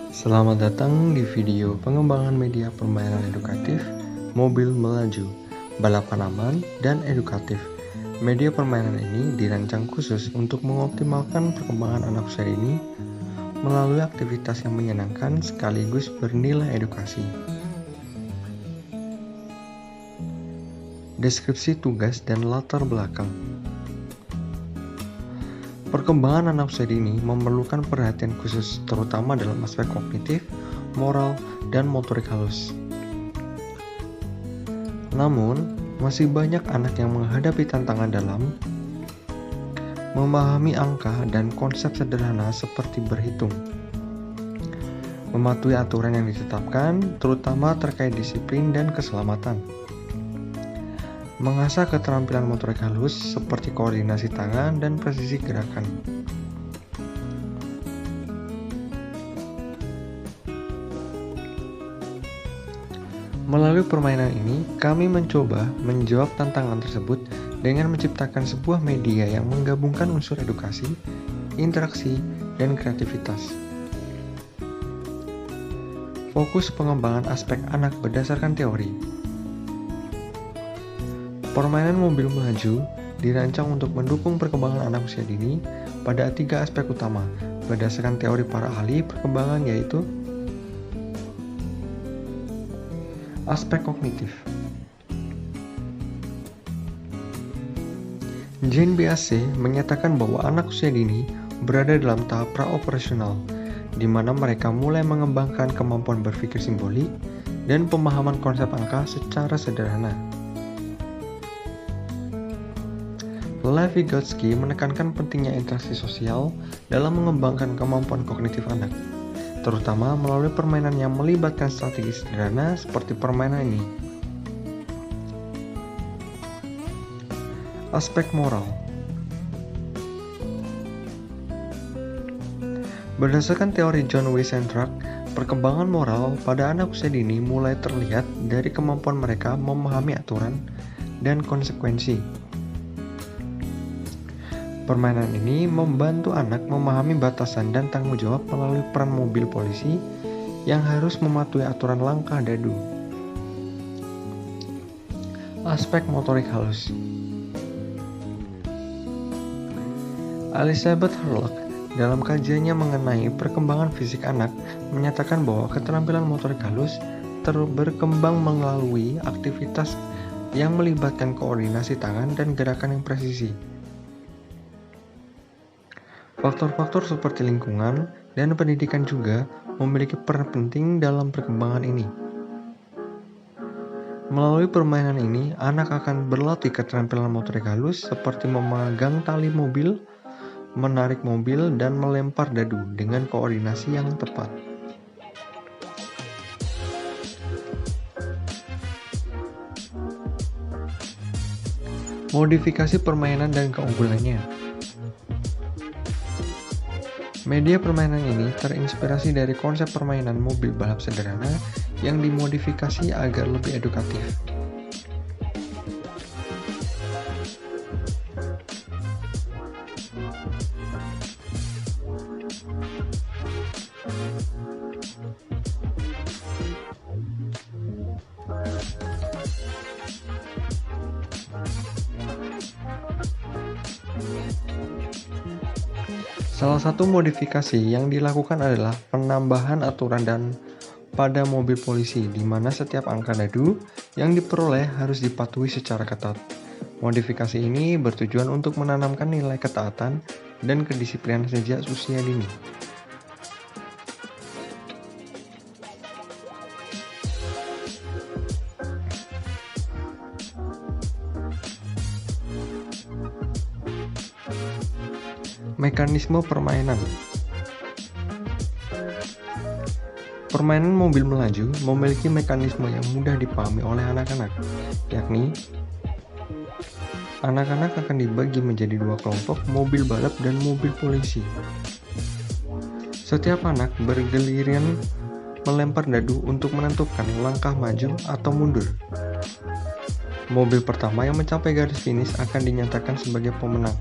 Selamat datang di video pengembangan media permainan edukatif, mobil melaju, balapan aman, dan edukatif. Media permainan ini dirancang khusus untuk mengoptimalkan perkembangan anak usia dini melalui aktivitas yang menyenangkan sekaligus bernilai edukasi. Deskripsi tugas dan latar belakang. Perkembangan anak usia dini memerlukan perhatian khusus, terutama dalam aspek kognitif, moral, dan motorik halus. Namun, masih banyak anak yang menghadapi tantangan dalam memahami angka dan konsep sederhana seperti berhitung, mematuhi aturan yang ditetapkan, terutama terkait disiplin dan keselamatan, mengasah keterampilan motorik halus seperti koordinasi tangan dan presisi gerakan. Melalui permainan ini, kami mencoba menjawab tantangan tersebut dengan menciptakan sebuah media yang menggabungkan unsur edukasi, interaksi, dan kreativitas. Fokus pengembangan aspek anak berdasarkan teori. Permainan mobil melaju dirancang untuk mendukung perkembangan anak usia dini pada 3 aspek utama berdasarkan teori para ahli perkembangan, yaitu aspek kognitif. Jane BAC menyatakan bahwa anak usia dini berada dalam tahap pra-operasional, di mana mereka mulai mengembangkan kemampuan berpikir simbolik dan pemahaman konsep angka secara sederhana. Lev Vygotsky menekankan pentingnya interaksi sosial dalam mengembangkan kemampuan kognitif anak, terutama melalui permainan yang melibatkan strategi sederhana seperti permainan ini. Aspek moral. Berdasarkan teori John Wiesenthal, perkembangan moral pada anak usia dini mulai terlihat dari kemampuan mereka memahami aturan dan konsekuensi. Permainan ini membantu anak memahami batasan dan tanggung jawab melalui peran mobil polisi yang harus mematuhi aturan langkah dadu. Aspek motorik halus. Elizabeth Hurlock dalam kajiannya mengenai perkembangan fisik anak menyatakan bahwa keterampilan motorik halus berkembang melalui aktivitas yang melibatkan koordinasi tangan dan gerakan yang presisi. Faktor-faktor seperti lingkungan dan pendidikan juga memiliki peran penting dalam perkembangan ini. Melalui permainan ini, anak akan berlatih keterampilan motorik halus seperti memegang tali mobil, menarik mobil, dan melempar dadu dengan koordinasi yang tepat. Modifikasi permainan dan keunggulannya. Media permainan ini terinspirasi dari konsep permainan mobil balap sederhana yang dimodifikasi agar lebih edukatif. Salah satu modifikasi yang dilakukan adalah penambahan aturan dan pada mobil polisi, di mana setiap angka dadu yang diperoleh harus dipatuhi secara ketat. Modifikasi ini bertujuan untuk menanamkan nilai ketaatan dan kedisiplinan sejak usia dini. Mekanisme permainan. Permainan mobil melaju memiliki mekanisme yang mudah dipahami oleh anak-anak, yakni anak-anak akan dibagi menjadi 2 kelompok, mobil balap dan mobil polisi. Setiap anak bergiliran melempar dadu untuk menentukan langkah maju atau mundur. Mobil pertama yang mencapai garis finish akan dinyatakan sebagai pemenang.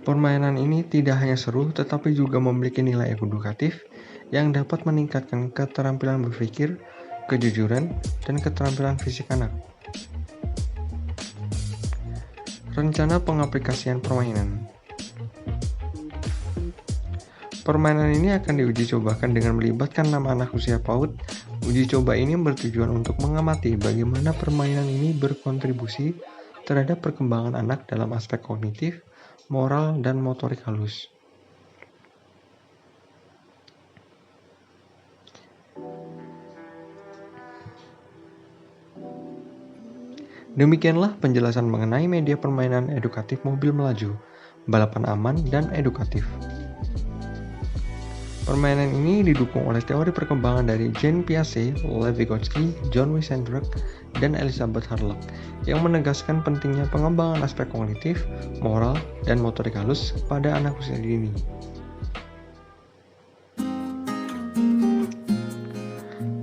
Permainan ini tidak hanya seru, tetapi juga memiliki nilai edukatif yang dapat meningkatkan keterampilan berpikir, kejujuran, dan keterampilan fisik anak. Rencana pengaplikasian permainan. Permainan ini akan diuji cobakan dengan melibatkan 6 anak usia PAUD. Uji coba ini bertujuan untuk mengamati bagaimana permainan ini berkontribusi terhadap perkembangan anak dalam aspek kognitif, moral, dan motorik halus. Demikianlah penjelasan mengenai media permainan edukatif mobil melaju, balapan aman, dan edukatif. Permainan ini didukung oleh teori perkembangan dari Jean Piaget, Lev Vygotsky, John Wiesenthal, dan Elizabeth Harlock yang menegaskan pentingnya pengembangan aspek kognitif, moral, dan motorik halus pada anak usia dini.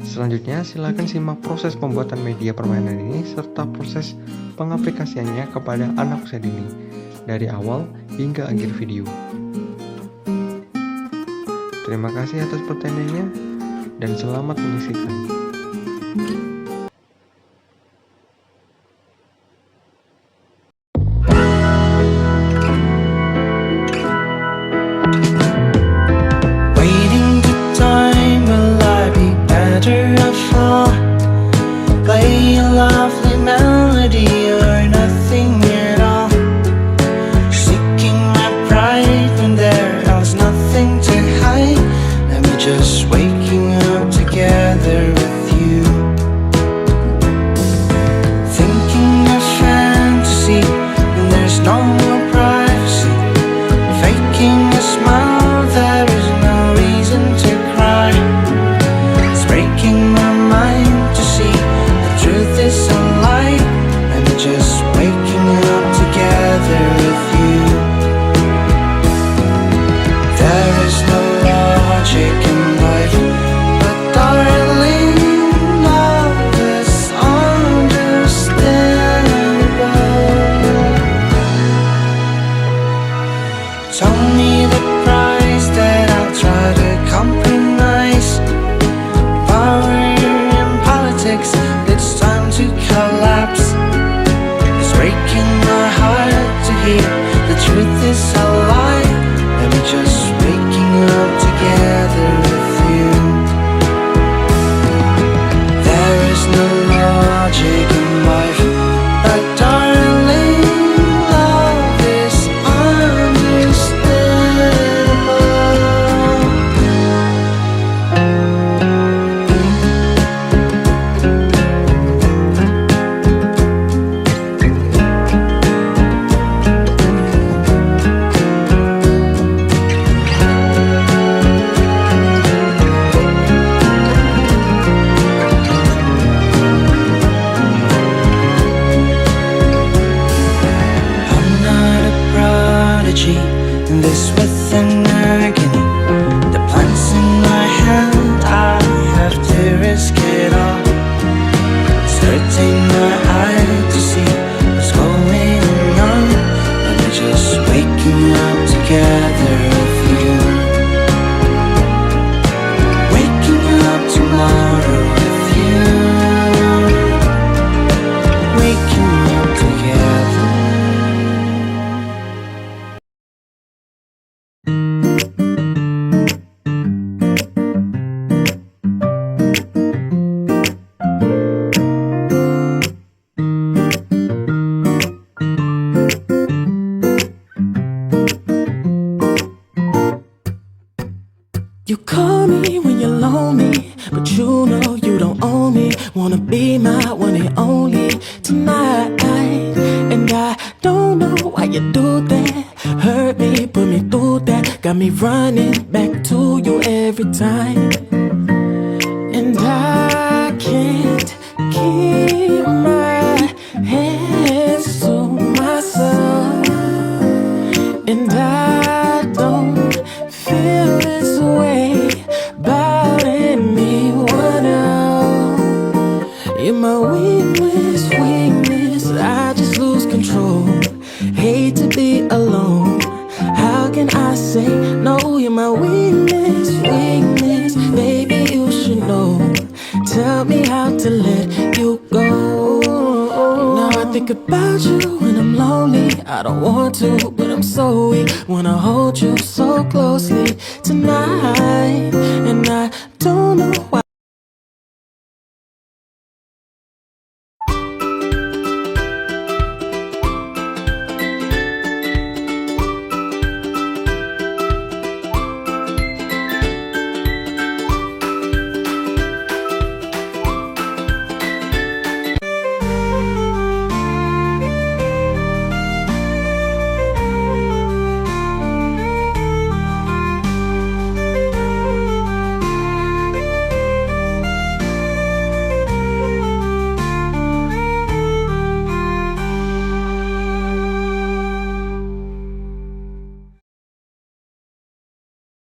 Selanjutnya, silakan simak proses pembuatan media permainan ini serta proses pengaplikasiannya kepada anak usia dini dari awal hingga akhir video. Terima kasih atas pertanyaannya dan selamat menyaksikan. Waiting for time, will I be better off? Play a lovely melody or nothing at all. Seeking my pride when there was nothing to hide. Let me just waking up together with you. Thinking of fantasy when there's no more privacy. Faking a smile, there is no reason to cry. It's breaking my mind to see the truth is a lie. Let me just waking up together with you. There is no logic in life, but darling, love is understandable. Tell me the price that I'll try to compromise. Power and politics, it's time to collapse. It's breaking my heart to hear the truth is a lie. Let me just waking up together with you. There is no logic in life, but darling, love is understandable. I'm not a prodigy, and this with an agony. The plans in my hand, I have to risk it all. It's hurting my eye to see what's going on. Let me just waking up together with you. Waking up tomorrow with you. Waking up together. You call me when you're lonely, but you know you don't own me. Wanna be my one and only tonight. And I don't know why you do that. Hurt me, put me through that. Got me running back to you every time. And I can't keep my hands to myself. And I don't feel this way about anyone else. You're my weakness, I just lose control. Hate to be alone, say no, you're my weakness, weakness. Baby, you should know. Tell me how to let you go. Now I think about you when I'm lonely. I don't want to, but I'm so weak. Wanna hold you so closely tonight. And I don't know